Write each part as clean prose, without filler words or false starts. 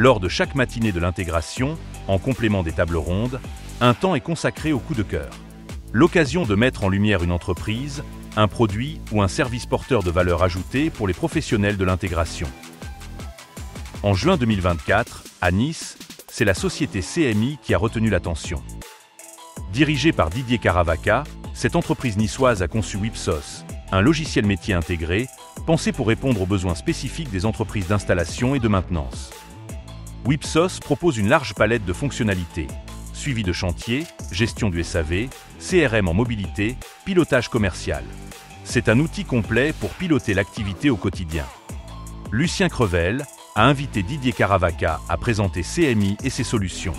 Lors de chaque matinée de l'intégration, en complément des tables rondes, un temps est consacré au coup de cœur. L'occasion de mettre en lumière une entreprise, un produit ou un service porteur de valeur ajoutée pour les professionnels de l'intégration. En juin 2024, à Nice, c'est la société CMI qui a retenu l'attention. Dirigée par Didier Caravaca, cette entreprise niçoise a conçu Wipsos, un logiciel métier intégré, pensé pour répondre aux besoins spécifiques des entreprises d'installation et de maintenance. Wipsos propose une large palette de fonctionnalités, suivi de chantier, gestion du SAV, CRM en mobilité, pilotage commercial. C'est un outil complet pour piloter l'activité au quotidien. Lucien Crevel a invité Didier Caravaca à présenter CMI et ses solutions.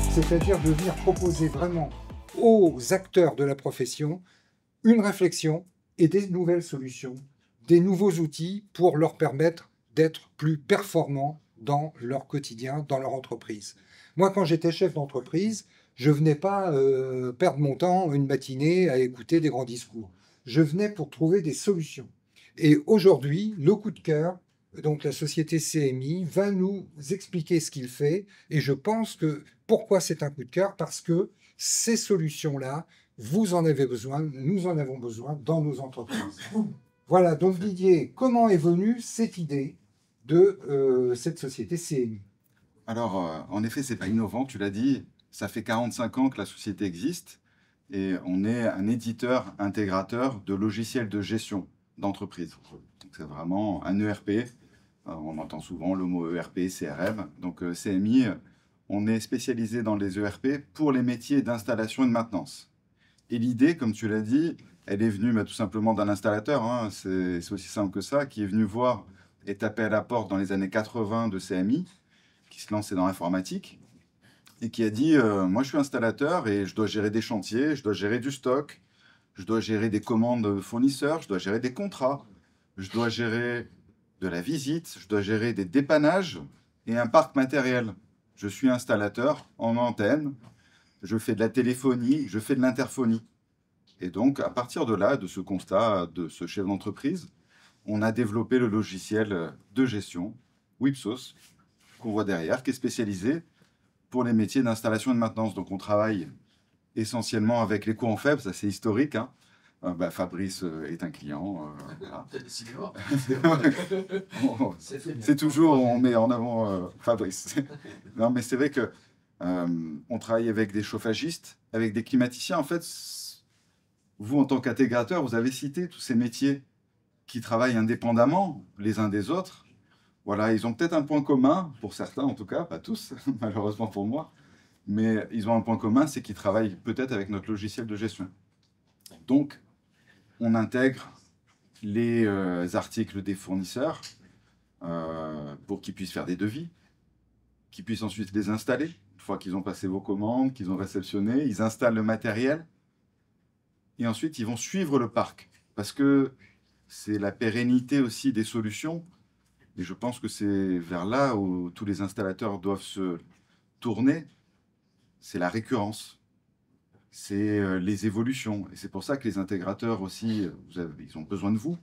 C'est-à-dire de venir proposer vraiment aux acteurs de la profession une réflexion et des nouvelles solutions, des nouveaux outils pour leur permettre d'être plus performants dans leur quotidien, dans leur entreprise. Moi, quand j'étais chef d'entreprise, je ne venais pas perdre mon temps une matinée à écouter des grands discours. Je venais pour trouver des solutions. Et aujourd'hui, le coup de cœur, donc la société CMI, va nous expliquer ce qu'il fait. Et je pense que pourquoi c'est un coup de cœur? Parce que ces solutions-là, vous en avez besoin, nous en avons besoin dans nos entreprises. Voilà, donc Didier, comment est venue cette idée de cette société CMI? Alors, en effet, c'est pas innovant, tu l'as dit. Ça fait 45 ans que la société existe et on est un éditeur intégrateur de logiciels de gestion d'entreprise. C'est vraiment un ERP. On entend souvent le mot ERP, CRM. Donc, CMI, on est spécialisé dans les ERP pour les métiers d'installation et de maintenance. Et l'idée, comme tu l'as dit, elle est venue tout simplement d'un installateur, hein, c'est aussi simple que ça, qui est venu voir et taper à la porte dans les années 80 de CMI, qui se lançait dans l'informatique, et qui a dit moi je suis installateur et je dois gérer des chantiers, je dois gérer du stock, je dois gérer des commandes fournisseurs, je dois gérer des contrats, je dois gérer de la visite, je dois gérer des dépannages et un parc matériel. Je suis installateur en antenne, je fais de la téléphonie, je fais de l'interphonie. Et donc, à partir de là, de ce constat de ce chef d'entreprise, on a développé le logiciel de gestion, Wipsos, qu'on voit derrière, qui est spécialisé pour les métiers d'installation et de maintenance. Donc, on travaille essentiellement avec les courants faibles, ça c'est historique, hein. Fabrice est un client. Voilà. C'est toujours, on met en avant Fabrice. Non, mais c'est vrai que on travaille avec des chauffagistes, avec des climaticiens. En fait, vous, en tant qu'intégrateur, vous avez cité tous ces métiers qui travaillent indépendamment les uns des autres. Voilà, ils ont peut-être un point commun, pour certains en tout cas, pas tous, malheureusement pour moi, mais ils ont un point commun, c'est qu'ils travaillent peut-être avec notre logiciel de gestion. Donc, on intègre les articles des fournisseurs pour qu'ils puissent faire des devis, qu'ils puissent ensuite les installer. Une fois qu'ils ont passé vos commandes, qu'ils ont réceptionné, ils installent le matériel et ensuite ils vont suivre le parc parce que c'est la pérennité aussi des solutions. Et je pense que c'est vers là où tous les installateurs doivent se tourner. C'est la récurrence, c'est les évolutions. Et c'est pour ça que les intégrateurs aussi, ils ont besoin de vous.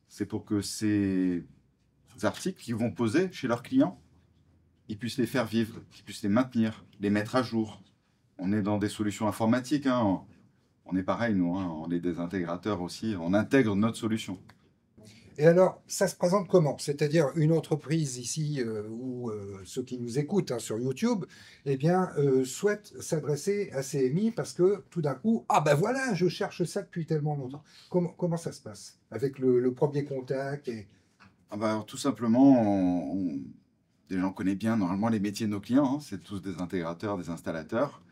C'est pour que ces articles qu'ils vont poser chez leurs clients, ils puissent les faire vivre, qu'ils puissent les maintenir, les mettre à jour. On est dans des solutions informatiques, hein. On est pareil, nous, hein. On est des intégrateurs aussi, on intègre notre solution. Et alors, ça se présente comment? C'est-à-dire une entreprise ici, ou ceux qui nous écoutent sur YouTube, eh bien, souhaitent s'adresser à CMI parce que tout d'un coup, ah ben voilà, je cherche ça depuis tellement longtemps. Comment ça se passe avec le premier contact Tout simplement, déjà on connaît bien normalement les métiers de nos clients, hein. C'est tous des intégrateurs, des installateurs.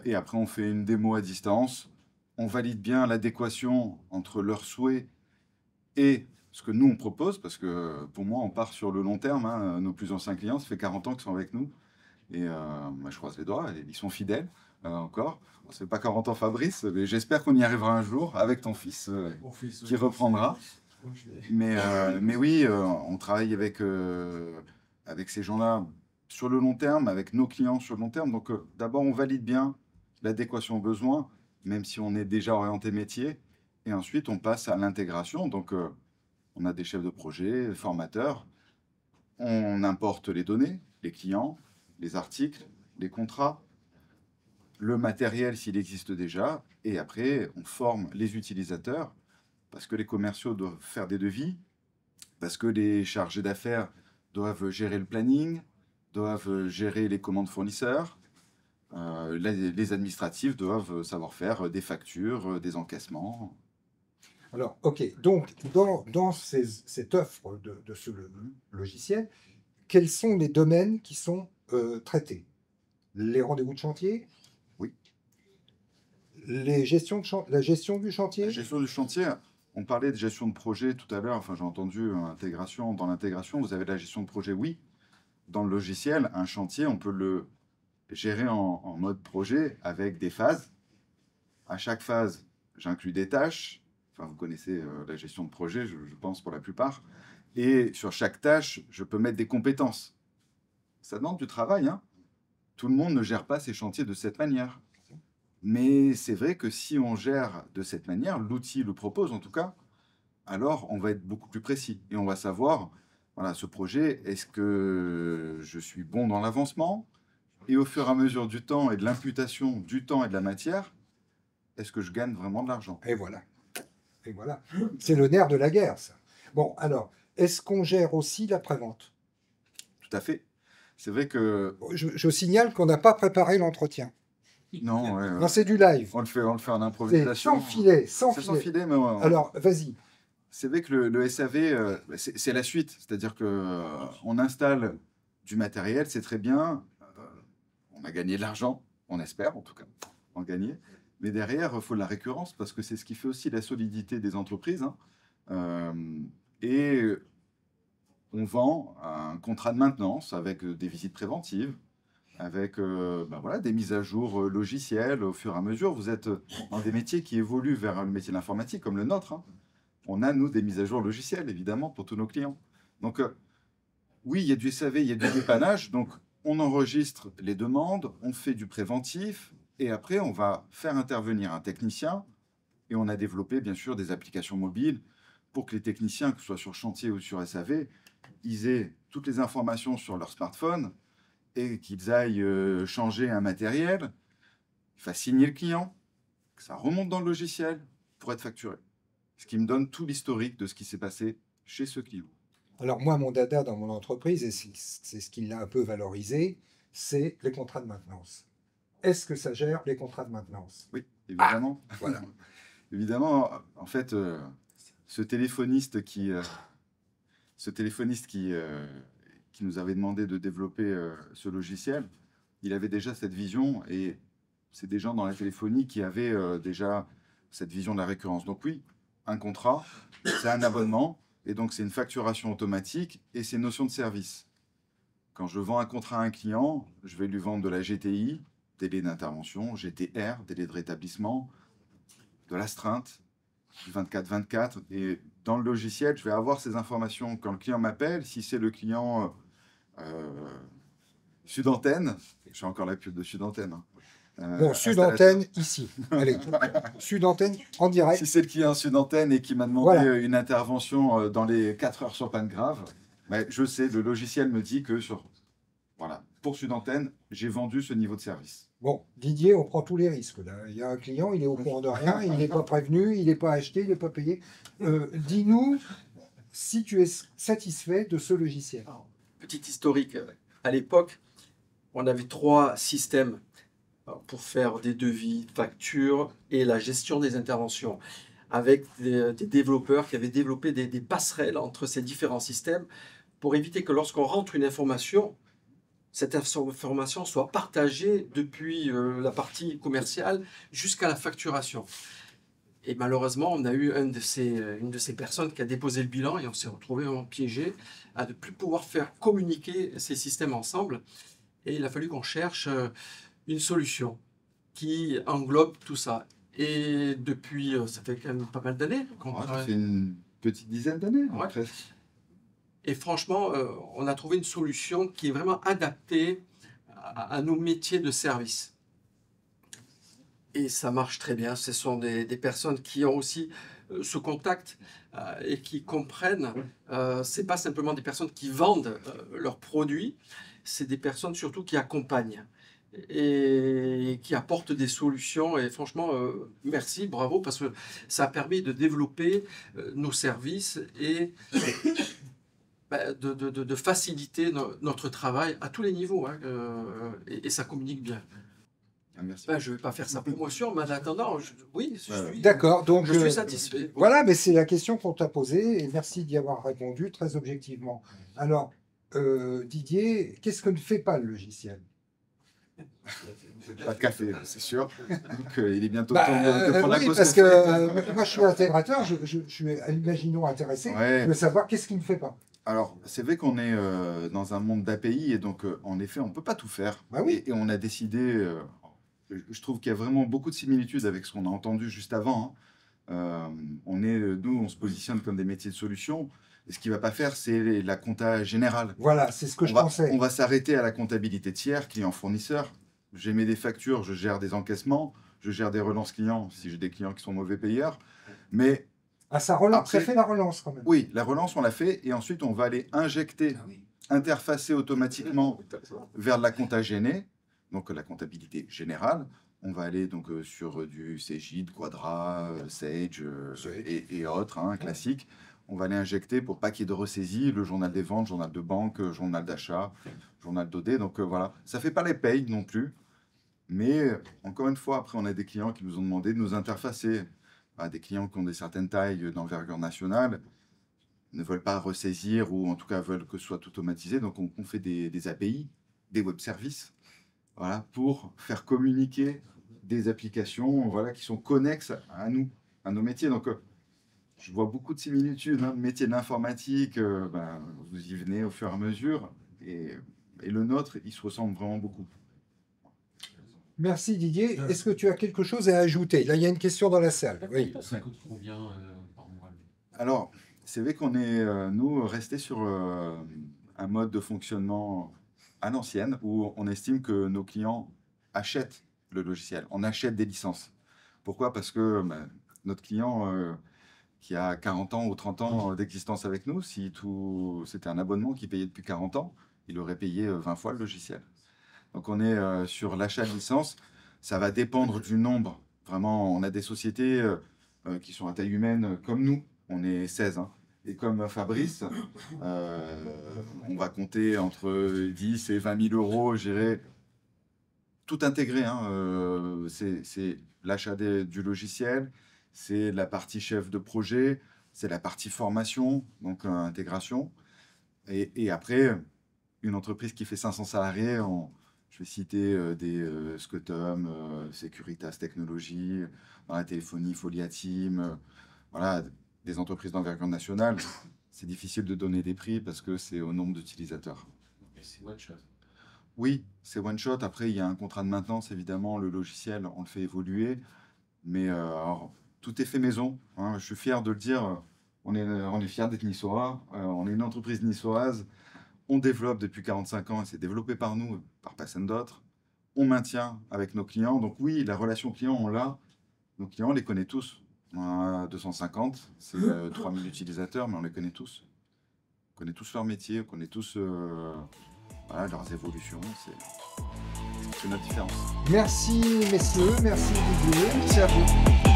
Et après, on fait une démo à distance. On valide bien l'adéquation entre leurs souhaits et ce que nous, on propose, parce que pour moi, on part sur le long terme, hein. Nos plus anciens clients, ça fait 40 ans qu'ils sont avec nous. Et je croise les doigts, ils sont fidèles encore. Ça fait pas 40 ans, Fabrice, mais j'espère qu'on y arrivera un jour avec ton fils qui reprendra. Mais oui, on travaille avec ces gens-là sur le long terme, avec nos clients sur le long terme. Donc d'abord, on valide bien l'adéquation aux besoins, même si on est déjà orienté métier. Et ensuite, on passe à l'intégration. Donc, On a des chefs de projet, formateurs. On importe les données, les clients, les articles, les contrats, le matériel s'il existe déjà. Et après, on forme les utilisateurs parce que les commerciaux doivent faire des devis, parce que les chargés d'affaires doivent gérer le planning, doivent gérer les commandes fournisseurs. Les administratifs doivent savoir faire des factures, des encaissements. Alors, OK. Donc, dans cette offre de ce logiciel, quels sont les domaines qui sont traités? Les rendez-vous de chantier? Oui. La gestion du chantier? La gestion du chantier, on parlait de gestion de projet tout à l'heure. Enfin, j'ai entendu intégration. Dans l'intégration, vous avez de la gestion de projet, oui. Dans le logiciel, un chantier, on peut le gérer en mode projet avec des phases. À chaque phase, j'inclus des tâches. Enfin, vous connaissez la gestion de projet, je pense, pour la plupart. Et sur chaque tâche, je peux mettre des compétences. Ça demande du travail, hein. Tout le monde ne gère pas ses chantiers de cette manière. Mais c'est vrai que si on gère de cette manière, l'outil le propose en tout cas, alors on va être beaucoup plus précis. Et on va savoir, voilà, ce projet, est-ce que je suis bon dans l'avancement? Et au fur et à mesure du temps et de l'imputation du temps et de la matière, est-ce que je gagne vraiment de l'argent? Et voilà. Et voilà. C'est le nerf de la guerre, ça. Bon, alors, est-ce qu'on gère aussi la prévente? Tout à fait. C'est vrai que... Je signale qu'on n'a pas préparé l'entretien. Non, ouais, Non, c'est du live. on le fait en C'est improvisation. sans filet, sans C'est sans filet. filet, mais ouais. Alors, vas-y. C'est vrai que le SAV, c'est la suite. C'est-à-dire que on installe du matériel, c'est très bien. On a gagné de l'argent, on espère en tout cas, en gagner. Mais derrière, il faut de la récurrence parce que c'est ce qui fait aussi la solidité des entreprises, hein. Et on vend un contrat de maintenance avec des visites préventives, avec voilà, des mises à jour logicielles au fur et à mesure. Vous êtes dans des métiers qui évoluent vers le métier de l'informatique comme le nôtre, hein. On a, nous, des mises à jour logicielles, évidemment, pour tous nos clients. Donc, oui, il y a du SAV, il y a du dépannage. Donc, on enregistre les demandes, on fait du préventif, et après, on va faire intervenir un technicien. Et on a développé, bien sûr, des applications mobiles pour que les techniciens, que ce soit sur chantier ou sur SAV, ils aient toutes les informations sur leur smartphone et qu'ils aillent changer un matériel, fassent signer le client, que ça remonte dans le logiciel pour être facturé. Ce qui me donne tout l'historique de ce qui s'est passé chez ce client. Alors, moi, mon dada dans mon entreprise, et c'est ce qui l'a un peu valorisé, c'est les contrats de maintenance. Est-ce que ça gère les contrats de maintenance? Oui, évidemment. Voilà. Évidemment, en fait, ce téléphoniste qui nous avait demandé de développer ce logiciel, il avait déjà cette vision et c'est des gens dans la téléphonie qui avaient déjà cette vision de la récurrence. Donc oui, un contrat, c'est un abonnement et donc c'est une facturation automatique et c'est une notion de service. Quand je vends un contrat à un client, je vais lui vendre de la GTI, délai d'intervention, GTR, délai de rétablissement, de l'astreinte, du 24-24. Et dans le logiciel, je vais avoir ces informations quand le client m'appelle. Si c'est le client Sud-Antenne, je fais encore la pub de Sud-Antenne. Hein. Bon, Sud-Antenne, ici. Allez, Sud-Antenne, en direct. Si c'est le client Sud-Antenne et qui m'a demandé Voilà. une intervention dans les 4 heures sur panne grave, ben, je sais, le logiciel me dit que voilà, pour Sud-Antenne, j'ai vendu ce niveau de service. Bon, Didier, on prend tous les risques. Là. Il y a un client, il est au courant de rien, il n'est pas prévenu, il n'est pas acheté, il n'est pas payé. Dis-nous si tu es satisfait de ce logiciel. Alors, petit historique. À l'époque, on avait 3 systèmes pour faire des devis, factures et la gestion des interventions, avec des développeurs qui avaient développé des passerelles entre ces différents systèmes pour éviter que lorsqu'on rentre une information, cette information soit partagée depuis la partie commerciale jusqu'à la facturation. Et malheureusement, on a eu une de ces personnes qui a déposé le bilan et on s'est retrouvé piégé à ne plus pouvoir faire communiquer ces systèmes ensemble. Et il a fallu qu'on cherche une solution qui englobe tout ça. Et depuis, ça fait quand même pas mal d'années. Ça fait une petite dizaine d'années, Ouais. presque. Et franchement, on a trouvé une solution qui est vraiment adaptée à nos métiers de service. Et ça marche très bien. Ce sont des personnes qui ont aussi ce contact et qui comprennent. C'est pas simplement des personnes qui vendent leurs produits, c'est des personnes surtout qui accompagnent et qui apportent des solutions. Et franchement, merci, bravo, parce que ça a permis de développer nos services et de faciliter notre travail à tous les niveaux, hein, et ça communique bien. Merci. Je ne vais pas faire sa promotion, mais en attendant, oui, je suis, D'accord, donc je suis satisfait. voilà, mais c'est la question qu'on t'a posée et merci d'y avoir répondu très objectivement. Alors, Didier, qu'est-ce que ne fait pas le logiciel? Pas de café, c'est sûr. Donc, il est bientôt temps de prendre la oui, cause parce café. que moi je suis intégrateur, je suis, imaginons, intéressé, Ouais. je veux savoir qu'est-ce qui ne fait pas. Alors, c'est vrai qu'on est dans un monde d'API et donc, en effet, on ne peut pas tout faire. Bah oui. Et on a décidé, je trouve qu'il y a vraiment beaucoup de similitudes avec ce qu'on a entendu juste avant, hein. Nous, on se positionne comme des métiers de solution. Et ce qu'il ne va pas faire, c'est la compta générale. Voilà, c'est ce que je pensais. On va s'arrêter à la comptabilité tiers, client-fournisseur. J'émets des factures, je gère des encaissements, je gère des relances clients si j'ai des clients qui sont mauvais payeurs. Mais ça relance, après, ça fait la relance quand même. oui, la relance, on l'a fait. Et ensuite, on va aller injecter, interfacer automatiquement vers de la compta gênée, donc la comptabilité générale. On va aller donc sur du Cegid, Quadra, Sage et autres, hein, classiques. On va aller injecter pour pas qu'il y ait de ressaisie, le journal des ventes, journal de banque, journal d'achat, journal d'OD. Donc voilà, ça ne fait pas les payes non plus. Mais encore une fois, après, on a des clients qui nous ont demandé de nous interfacer. Des clients qui ont certaines tailles d'envergure nationale ne veulent pas ressaisir ou en tout cas veulent que ce soit automatisé. Donc on fait des API, des web services, voilà, pour faire communiquer des applications, voilà, qui sont connexes à nous, à nos métiers. Donc je vois beaucoup de similitudes, hein, métier de l'informatique, vous y venez au fur et à mesure, et le nôtre, il se ressemble vraiment beaucoup. Merci Didier. Est-ce que tu as quelque chose à ajouter? Là, il y a une question dans la salle. Oui. Ça coûte combien par mois? Alors, c'est vrai qu'on est, nous, restés sur un mode de fonctionnement à l'ancienne, où on estime que nos clients achètent le logiciel, on achète des licences. Pourquoi? Parce que notre client... qui a 40 ans ou 30 ans d'existence avec nous, si c'était un abonnement qu'il payait depuis 40 ans, il aurait payé 20 fois le logiciel. Donc on est sur l'achat de licence, ça va dépendre du nombre. Vraiment, on a des sociétés qui sont à taille humaine comme nous, on est 16, hein. Et comme Fabrice, on va compter entre 10 et 20 000 euros, je dirais, tout intégré, hein. C'est l'achat du logiciel, c'est la partie chef de projet, c'est la partie formation, donc intégration. Et après, une entreprise qui fait 500 salariés, je vais citer des Scotum, Securitas Technologies, dans la téléphonie, Foliatim, voilà, des entreprises d'envergure nationale. C'est difficile de donner des prix parce que c'est au nombre d'utilisateurs. Et c'est one shot. Oui, c'est one shot. Après, il y a un contrat de maintenance, évidemment. Le logiciel, on le fait évoluer. Mais alors, tout est fait maison, hein. Je suis fier de le dire. On est fier d'être niçois. On est une entreprise niçoise. On développe depuis 45 ans et c'est développé par nous, par personne d'autre. On maintient avec nos clients. Donc oui, la relation client, on l'a. Nos clients, on les connaît tous. On en a 250, c'est 3000 utilisateurs, mais on les connaît tous. On connaît tous leur métier, on connaît tous voilà, leurs évolutions. C'est notre différence. Merci messieurs, merci Didier. Merci à vous.